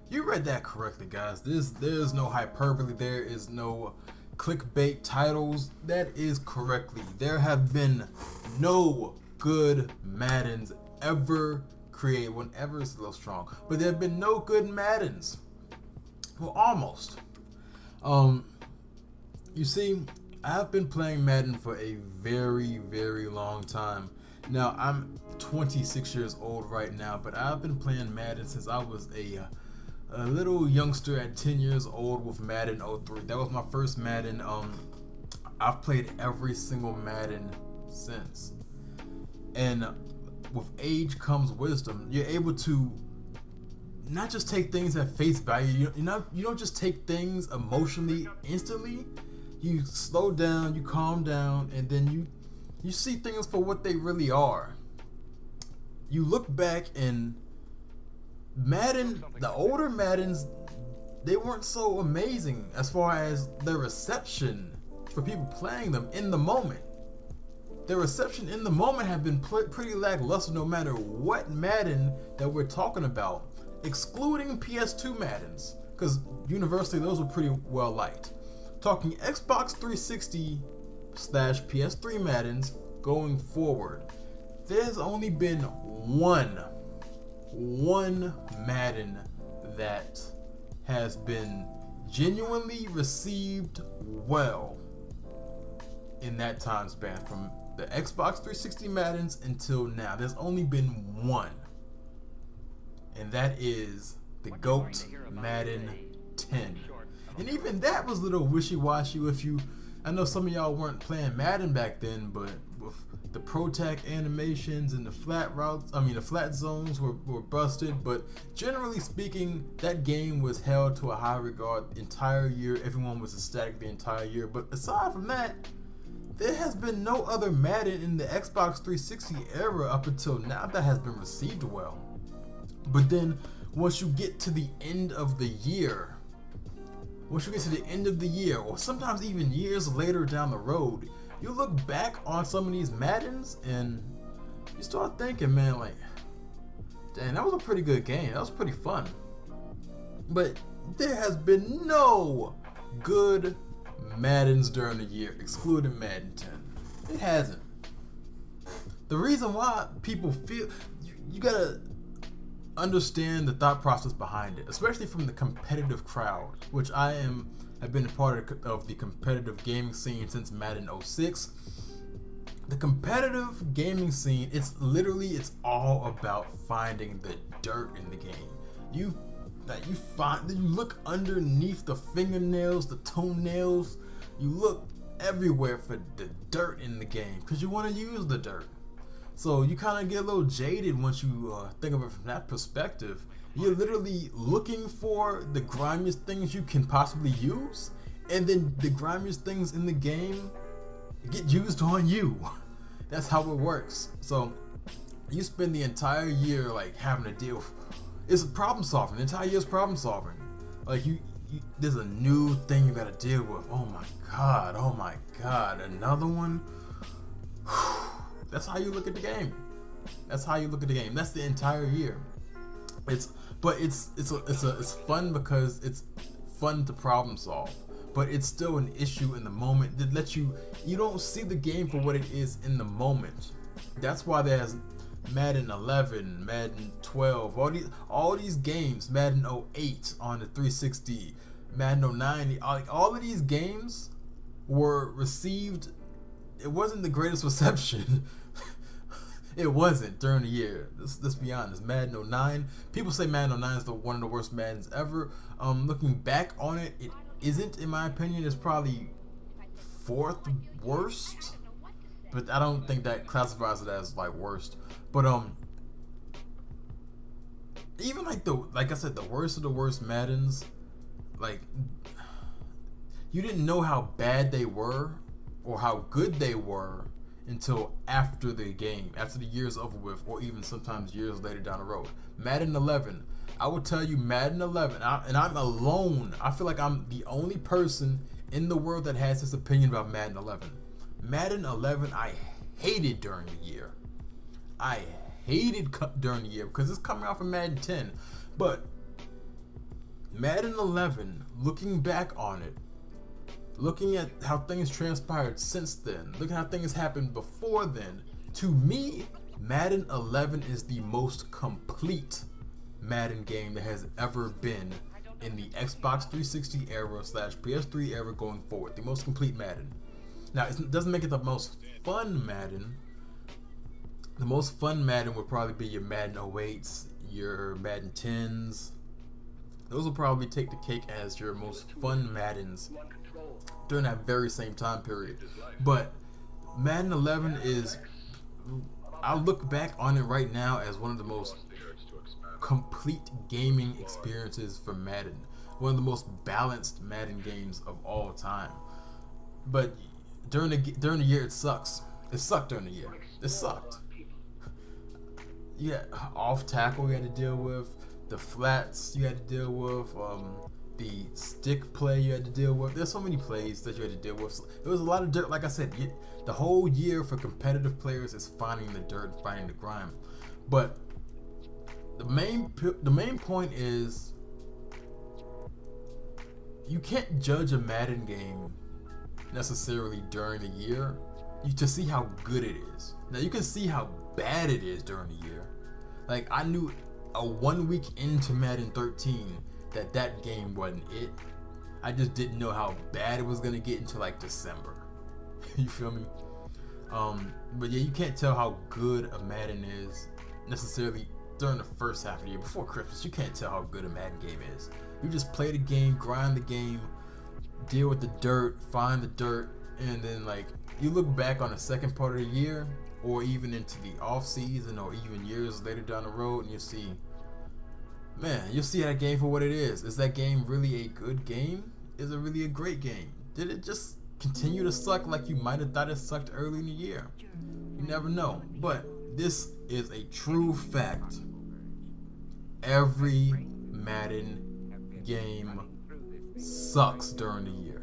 You read that correctly, guys. There's no hyperbole. There is no clickbait titles. That is correctly. There have been no good Maddens ever created. Whenever is a little strong, but there have been no good Maddens. Well, almost. Um, you see, I've been playing Madden for a very, very long time. Now, I'm 26 years old right now, but I've been playing Madden since I was a little youngster at 10 years old with Madden 03. That was my first Madden. I've played every single Madden since. And with age comes wisdom. You're able to not just take things at face value. You don't just take things emotionally instantly. You slow down, you calm down, and then you see things for what they really are. You look back and Madden, the older Maddens, they weren't so amazing as far as the reception for people playing them in the moment. The reception in the moment have been pretty lackluster no matter what Madden that we're talking about, excluding PS2 Maddens, because universally those were pretty well liked. Talking Xbox 360 / PS3 Maddens going forward, there's only been one Madden that has been genuinely received well in that time span from the Xbox 360 Maddens until now. There's only been one, and that is the GOAT Madden 10. And even that was a little wishy-washy. I know some of y'all weren't playing Madden back then, but with the ProTac animations and the flat zones were busted. But generally speaking, that game was held to a high regard the entire year. Everyone was ecstatic the entire year. But aside from that, there has been no other Madden in the Xbox 360 era up until now that has been received well. But then once you get to the end of the year, or sometimes even years later down the road, you look back on some of these Maddens and you start thinking, man, like, dang, that was a pretty good game. That was pretty fun. But there has been no good Maddens during the year, excluding Madden 10. It hasn't. The reason why people feel, you gotta understand the thought process behind it, especially from the competitive crowd, which have been a part of the competitive gaming scene since Madden 06. The competitive gaming scene, it's all about finding the dirt in the game. You look underneath the fingernails, the toenails, you look everywhere for the dirt in the game because you want to use the dirt. So you kind of get a little jaded once you think of it from that perspective. You're literally looking for the grimiest things you can possibly use, and then the grimiest things in the game get used on you. That's how it works. So you spend the entire year like having to deal with, it's problem solving. The entire year is problem solving. Like there's a new thing you gotta deal with. Oh my god, another one. That's how you look at the game. That's the entire year. It's fun because it's fun to problem solve, but it's still an issue in the moment that lets you don't see the game for what it is in the moment. That's why there's Madden 11, Madden 12, all these games, Madden 08 on the 360, Madden 09, all of these games were received. It wasn't the greatest reception. It wasn't during the year. Let's be honest. Madden 09. People say Madden 09 is one of the worst Maddens ever. Looking back on it, it isn't, in my opinion. It's probably fourth worst, but I don't think that classifies it as like worst. But even like I said, the worst of the worst Maddens, like you didn't know how bad they were or how good they were until after the game, after the year's over with, or even sometimes years later down the road. Madden 11, I will tell you, Madden 11, and I'm alone. I feel like I'm the only person in the world that has this opinion about Madden 11. Madden 11, I hated during the year. I hated during the year because it's coming out from Madden 10. But Madden 11, looking back on it, looking at how things transpired since then, looking at how things happened before then, to me, Madden 11 is the most complete Madden game that has ever been in the Xbox 360 era / PS3 era going forward. The most complete Madden. Now, it doesn't make it the most fun Madden. The most fun Madden would probably be your Madden 08s, your Madden 10s. Those will probably take the cake as your most fun Maddens during that very same time period. But Madden 11 is, I look back on it right now as one of the most complete gaming experiences for Madden. One of the most balanced Madden games of all time. But during the year, it sucks. It sucked during the year. It sucked. Yeah, off tackle you had to deal with, the flats you had to deal with, the stick play you had to deal with. There's so many plays that you had to deal with. It was a lot of dirt. Like I said, the whole year for competitive players is finding the dirt, finding the grime. But the main point is, you can't judge a Madden game necessarily during the year to see how good it is. Now you can see how bad it is during the year. Like, I knew 1 week into Madden 13 that game wasn't it. I just didn't know how bad it was gonna get until like December. You feel me? But yeah, you can't tell how good a Madden is necessarily during the first half of the year. Before Christmas, you can't tell how good a Madden game is. You just play the game, grind the game, deal with the dirt, find the dirt, and then like you look back on the second part of the year, or even into the off season, or even years later down the road, and you see, man, you'll see that game for what it is. Is that game really a good game? Is it really a great game? Did it just continue to suck like you might have thought it sucked early in the year? You never know. But this is a true fact. Every Madden game sucks during the year.